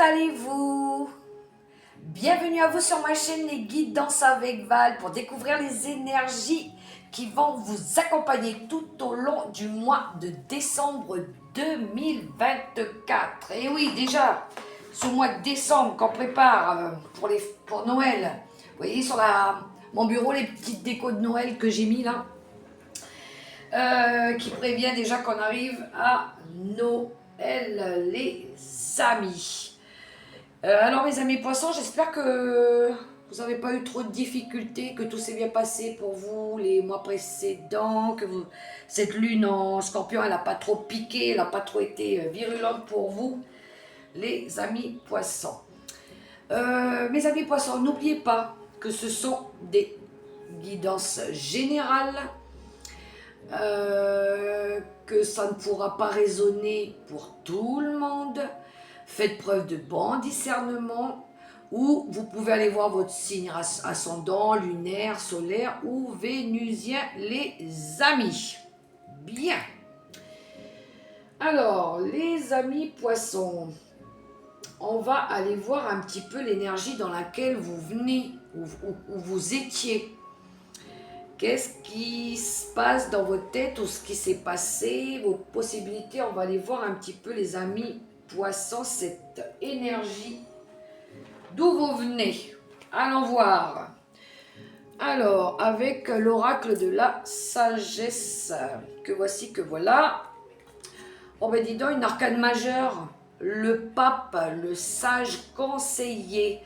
allez-vous? Bienvenue à vous sur ma chaîne Les Guides Danse avec Val pour découvrir les énergies qui vont vous accompagner tout au long du mois de décembre 2024. Et oui, déjà, ce mois de décembre qu'on prépare pour Noël. Vous voyez sur mon bureau les petites décos de Noël que j'ai mis là. Qui prévient déjà qu'on arrive à Noël, les amis. Alors mes amis poissons, j'espère que vous n'avez pas eu trop de difficultés, que tout s'est bien passé pour vous les mois précédents, que cette lune en scorpion, elle n'a pas trop piqué, elle n'a pas trop été virulente pour vous, les amis poissons. Mes amis poissons, n'oubliez pas que ce sont des guidances générales, que ça ne pourra pas résonner pour tout le monde. Faites preuve de bon discernement, ou vous pouvez aller voir votre signe ascendant, lunaire, solaire ou vénusien, les amis. Bien. Alors, les amis poissons, on va aller voir un petit peu l'énergie dans laquelle vous venez, où vous étiez. Qu'est-ce qui se passe dans votre tête, ou ce qui s'est passé, vos possibilités. On va aller voir un petit peu, les amis poissons, cette énergie, d'où vous venez. Allons voir. Alors, avec l'oracle de la sagesse, que voici, que voilà. Oh ben dis donc, une arcane majeure, le pape, le sage conseiller.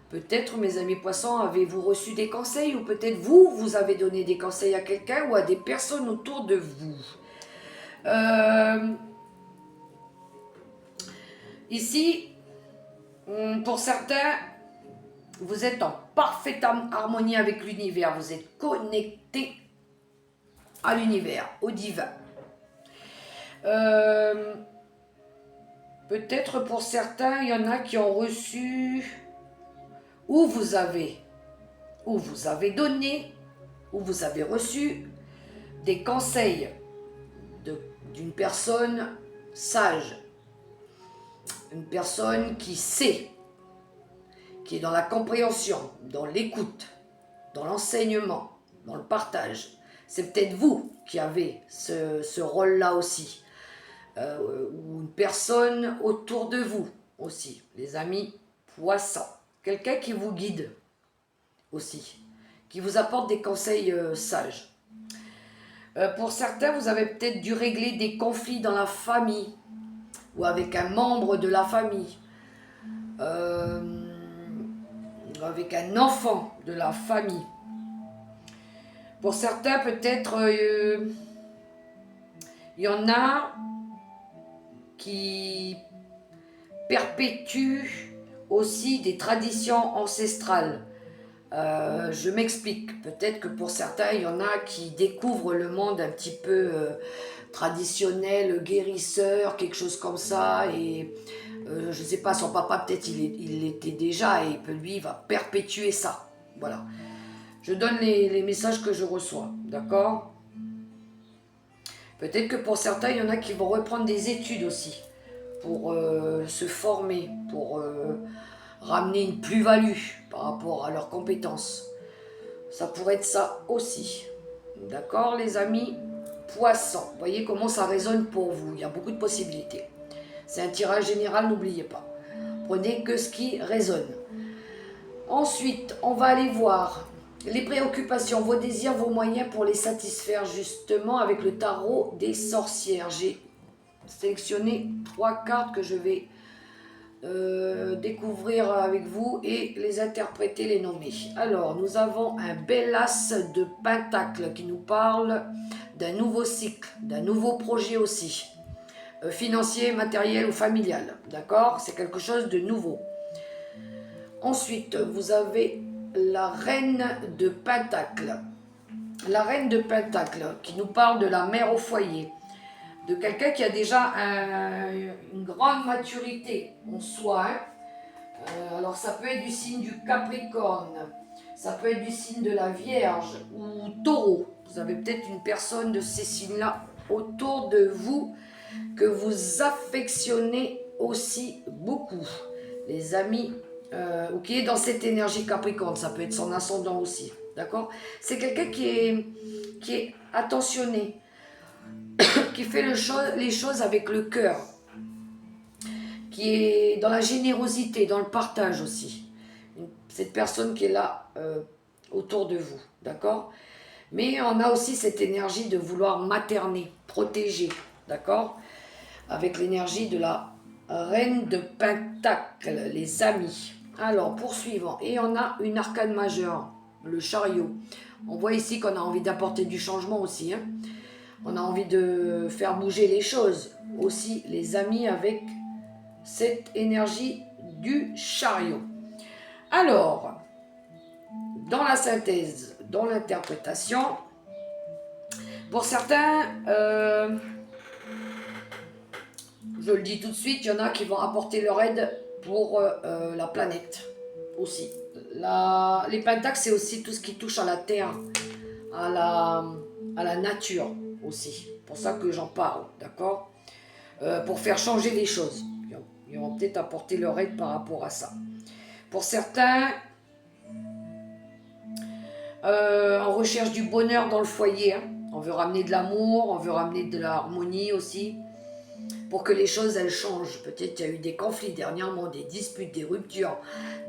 Peut-être, mes amis poissons, avez-vous reçu des conseils, ou peut-être vous avez donné des conseils à quelqu'un ou à des personnes autour de vous. Ici, pour certains, vous êtes en parfaite harmonie avec l'univers, vous êtes connecté à l'univers, au divin. Peut-être pour certains, il y en a qui ont reçu, ou vous avez donné, ou vous avez reçu des conseils d'une personne sage, une personne qui sait, qui est dans la compréhension, dans l'écoute, dans l'enseignement, dans le partage. C'est peut-être vous qui avez ce rôle-là aussi, ou une personne autour de vous aussi, les amis poissons. Quelqu'un qui vous guide aussi, qui vous apporte des conseils sages. Pour certains, vous avez peut-être dû régler des conflits dans la famille, ou avec un membre de la famille, avec un enfant de la famille. Pour certains, peut-être, il y en a qui perpétuent aussi des traditions ancestrales. Je m'explique. Peut-être que pour certains, il y en a qui découvrent le monde un petit peu traditionnel, guérisseur, quelque chose comme ça, et je ne sais pas, son papa peut-être il l'était déjà, et lui il va perpétuer ça. Voilà. Je donne les messages que je reçois, d'accord? Peut-être que pour certains, il y en a qui vont reprendre des études aussi, pour se former, pour ramener une plus-value par rapport à leurs compétences. Ça pourrait être ça aussi. D'accord, les amis poissons? Vous voyez comment ça résonne pour vous. Il y a beaucoup de possibilités. C'est un tirage général, n'oubliez pas. Prenez que ce qui résonne. Ensuite, on va aller voir les préoccupations, vos désirs, vos moyens pour les satisfaire, justement avec le tarot des sorcières. J'ai sélectionné 3 cartes que je vais découvrir avec vous et les interpréter, les nommer. Alors, nous avons un bel as de pentacle qui nous parle d'un nouveau cycle, d'un nouveau projet aussi, financier, matériel ou familial, d'accord? C'est quelque chose de nouveau. Ensuite, vous avez la reine de pentacle. La reine de pentacle qui nous parle de la mère au foyer, de quelqu'un qui a déjà une grande maturité en soi. Alors ça peut être du signe du Capricorne, ça peut être du signe de la Vierge ou Taureau. Vous avez peut-être une personne de ces signes-là autour de vous que vous affectionnez aussi beaucoup. les amis, ou qui est dans cette énergie Capricorne, ça peut être son ascendant aussi, d'accord? C'est quelqu'un qui est attentionné, qui fait les choses avec le cœur, qui est dans la générosité, dans le partage aussi. Cette personne qui est là autour de vous, d'accord? Mais on a aussi cette énergie de vouloir materner, protéger, d'accord? Avec l'énergie de la reine de Pentacle, les amis. Alors, poursuivant. Et on a une arcane majeure, le chariot. On voit ici qu'on a envie d'apporter du changement aussi. Hein. On a envie de faire bouger les choses. Aussi, les amis, avec cette énergie du chariot. Alors, dans la synthèse, dans l'interprétation, pour certains, je le dis tout de suite, il y en a qui vont apporter leur aide pour la planète aussi. Les pentacles, c'est aussi tout ce qui touche à la terre, à la nature aussi. C'est pour ça que j'en parle, d'accord? Pour faire changer les choses. Ils vont peut-être apporter leur aide par rapport à ça. Pour certains, on recherche du bonheur dans le foyer. Hein. On veut ramener de l'amour, on veut ramener de l'harmonie aussi. Pour que les choses, elles changent. Peut-être qu'il y a eu des conflits dernièrement, des disputes, des ruptures,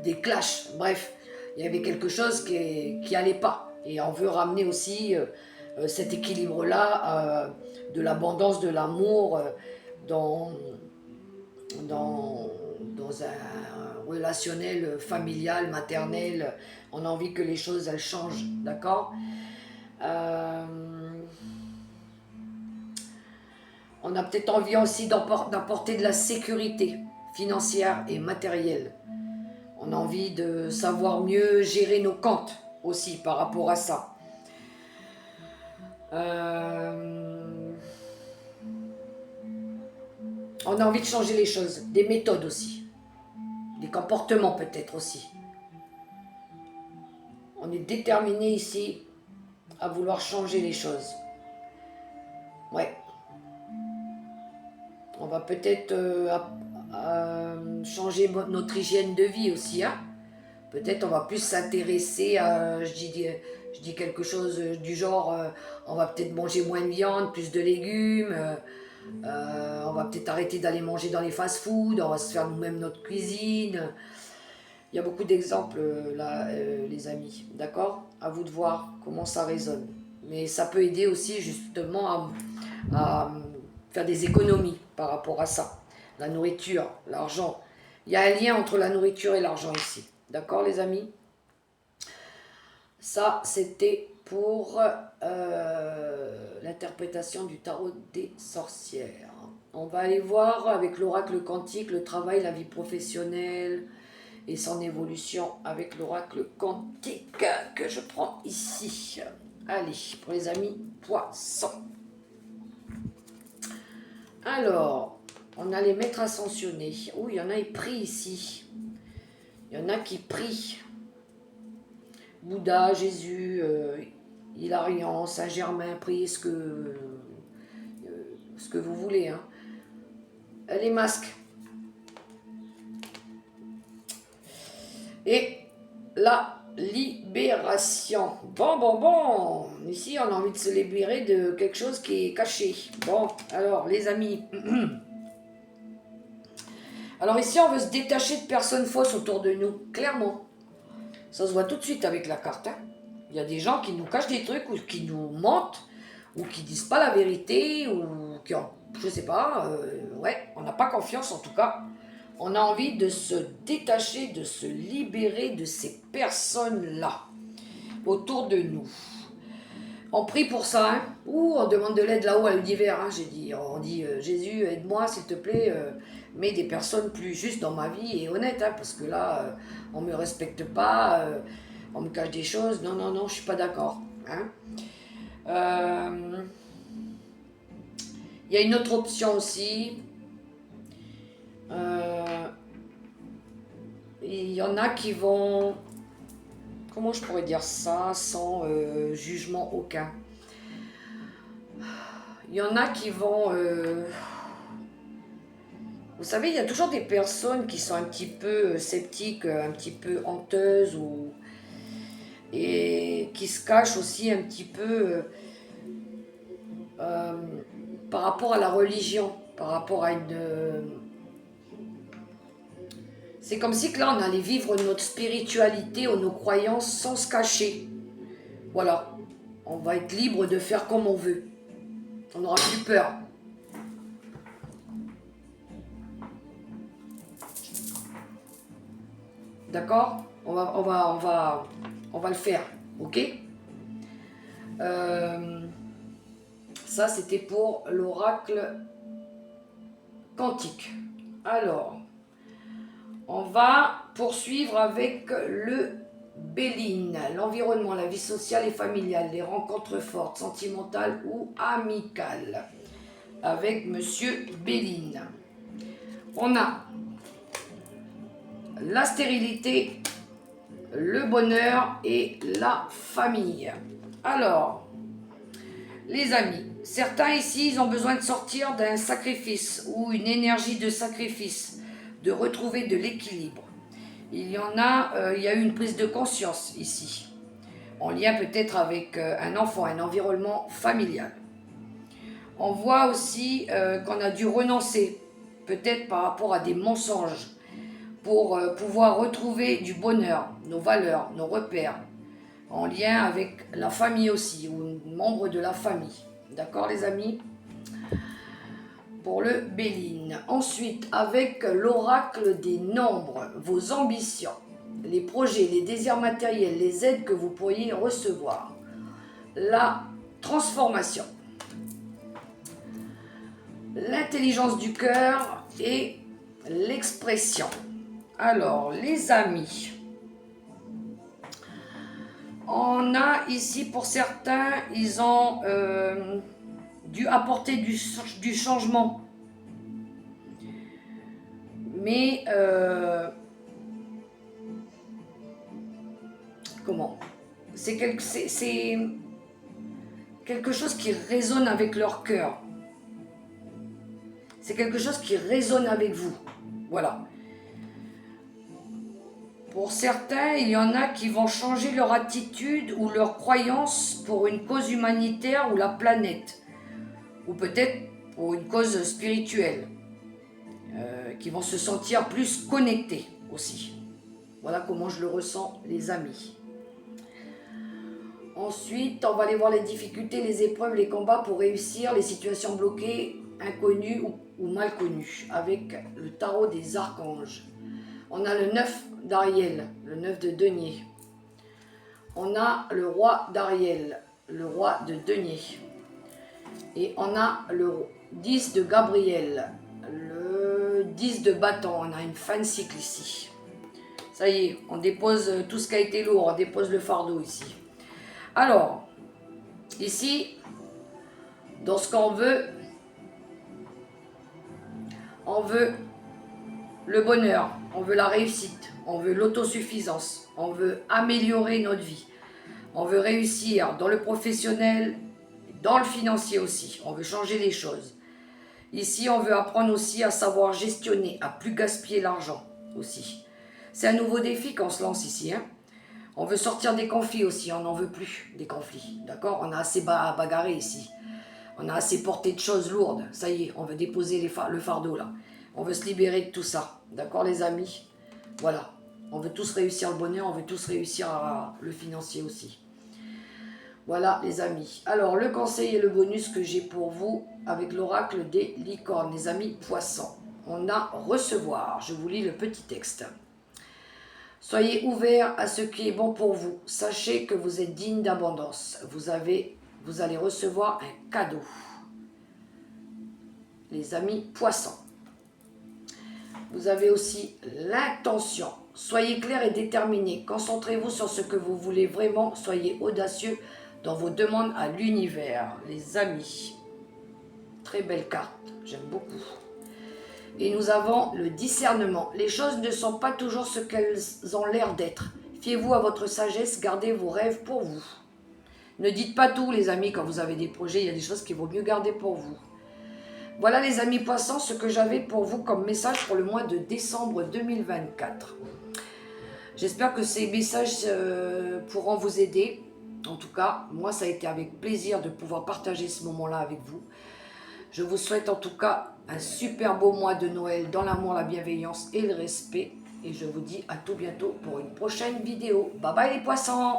des clashs. Bref, il y avait quelque chose qui allait pas. Et on veut ramener aussi cet équilibre-là, de l'abondance, de l'amour, dans un relationnel familial, maternel. On a envie que les choses, elles changent, d'accord? On a peut-être envie aussi d'apporter de la sécurité financière et matérielle. On a envie de savoir mieux gérer nos comptes aussi par rapport à ça. On a envie de changer les choses, des méthodes aussi, des comportements peut-être aussi. On est déterminé ici à vouloir changer les choses. Ouais. On va peut-être changer notre hygiène de vie aussi. Hein. Peut-être on va plus s'intéresser à, je dis quelque chose du genre, on va peut-être manger moins de viande, plus de légumes, on va peut-être arrêter d'aller manger dans les fast-foods, on va se faire nous-mêmes notre cuisine. Il y a beaucoup d'exemples là, les amis, d'accord? À vous de voir comment ça résonne. Mais ça peut aider aussi justement à faire des économies par rapport à ça. La nourriture, l'argent. Il y a un lien entre la nourriture et l'argent ici. D'accord les amis? Ça, c'était pour l'interprétation du tarot des sorcières. On va aller voir avec l'oracle quantique le travail, la vie professionnelle et son évolution avec l'oracle quantique que je prends ici. Allez, pour les amis poissons. Alors, on a les maîtres ascensionnés. Oh, il y en a qui prient ici. Il y en a qui prient. Bouddha, Jésus, Hilarion, Saint-Germain, priez ce que vous voulez. Hein. Les masques. Et la libération. Bon. Ici, on a envie de se libérer de quelque chose qui est caché. Bon, alors, les amis. Alors ici, on veut se détacher de personnes fausses autour de nous, clairement. Ça se voit tout de suite avec la carte. Hein. Il y a des gens qui nous cachent des trucs, ou qui nous mentent, ou qui disent pas la vérité, ou qui ont, je sais pas, ouais, on n'a pas confiance en tout cas. On a envie de se détacher, de se libérer de ces personnes-là, autour de nous. On prie pour ça, hein. Ou on demande de l'aide là-haut à l'univers. Hein. On dit Jésus, aide-moi s'il te plaît, mets des personnes plus justes dans ma vie et honnêtes, hein, parce que là, on me respecte pas, on me cache des choses. Non, je suis pas d'accord. Hein. Il y a une autre option aussi. Il y en a qui vont... Comment je pourrais dire ça sans jugement aucun? Il y en a qui vont... vous savez, il y a toujours des personnes qui sont un petit peu sceptiques, un petit peu honteuses et qui se cachent aussi un petit peu euh, par rapport à la religion, par rapport à une... c'est comme si que là, on allait vivre notre spiritualité ou nos croyances sans se cacher. Voilà, on va être libre de faire comme on veut. On n'aura plus peur. D'accord? On va le faire, ok? Ça, c'était pour l'oracle quantique. Alors, on va poursuivre avec le Béline, l'environnement, la vie sociale et familiale, les rencontres fortes, sentimentales ou amicales, avec Monsieur Béline. On a la stérilité, le bonheur et la famille. Alors, les amis, certains ici, ils ont besoin de sortir d'un sacrifice ou une énergie de sacrifice, de retrouver de l'équilibre. Il y en a, il y a eu une prise de conscience ici, en lien peut-être avec un enfant, un environnement familial. On voit aussi qu'on a dû renoncer, peut-être par rapport à des mensonges, pour pouvoir retrouver du bonheur, nos valeurs, nos repères, en lien avec la famille aussi, ou membre de la famille. D'accord les amis? Pour le Béline. Ensuite, avec l'oracle des nombres, vos ambitions, les projets, les désirs matériels, les aides que vous pourriez recevoir. La transformation. L'intelligence du cœur et l'expression. Alors, les amis, on a ici pour certains, ils ont dû apporter du changement. Mais, comment? C'est quelque chose qui résonne avec leur cœur. C'est quelque chose qui résonne avec vous. Voilà. Pour certains, il y en a qui vont changer leur attitude ou leur croyance pour une cause humanitaire ou la planète. Ou peut-être pour une cause spirituelle. Qui vont se sentir plus connectés aussi. Voilà comment je le ressens, les amis. Ensuite, on va aller voir les difficultés, les épreuves, les combats pour réussir, les situations bloquées, inconnues ou mal connues, avec le tarot des archanges. On a le 9 d'Ariel, le 9 de denier. On a le roi d'Ariel, le roi de denier. Et on a le 10 de Gabriel, le 10 de bâton. On a une fin de cycle ici. Ça y est, on dépose tout ce qui a été lourd, on dépose le fardeau ici. Alors, ici, dans ce qu'on veut, on veut le bonheur, on veut la réussite, on veut l'autosuffisance, on veut améliorer notre vie, on veut réussir dans le professionnel, dans le financier aussi, on veut changer les choses. Ici, on veut apprendre aussi à savoir gestionner, à plus gaspiller l'argent aussi. C'est un nouveau défi qu'on se lance ici, hein. On veut sortir des conflits aussi, on n'en veut plus des conflits, d'accord? On a assez bagarré ici, on a assez porté de choses lourdes, ça y est, on veut déposer le fardeau là. On veut se libérer de tout ça, d'accord les amis? Voilà, on veut tous réussir le bonheur, on veut tous réussir le financier aussi. Voilà les amis. Alors le conseil et le bonus que j'ai pour vous avec l'oracle des licornes, les amis poissons. On a recevoir, je vous lis le petit texte. Soyez ouverts à ce qui est bon pour vous. Sachez que vous êtes digne d'abondance. Vous allez recevoir un cadeau. Les amis poissons. Vous avez aussi l'intention. Soyez clair et déterminé. Concentrez-vous sur ce que vous voulez vraiment. Soyez audacieux dans vos demandes à l'univers. Les amis. Très belle carte. J'aime beaucoup. Et nous avons le discernement. Les choses ne sont pas toujours ce qu'elles ont l'air d'être. Fiez-vous à votre sagesse. Gardez vos rêves pour vous. Ne dites pas tout, les amis, quand vous avez des projets. Il y a des choses qu'il vaut mieux garder pour vous. Voilà les amis poissons, ce que j'avais pour vous comme message pour le mois de décembre 2024. J'espère que ces messages pourront vous aider. En tout cas, moi ça a été avec plaisir de pouvoir partager ce moment-là avec vous. Je vous souhaite en tout cas un super beau mois de Noël dans l'amour, la bienveillance et le respect. Et je vous dis à tout bientôt pour une prochaine vidéo. Bye bye les poissons!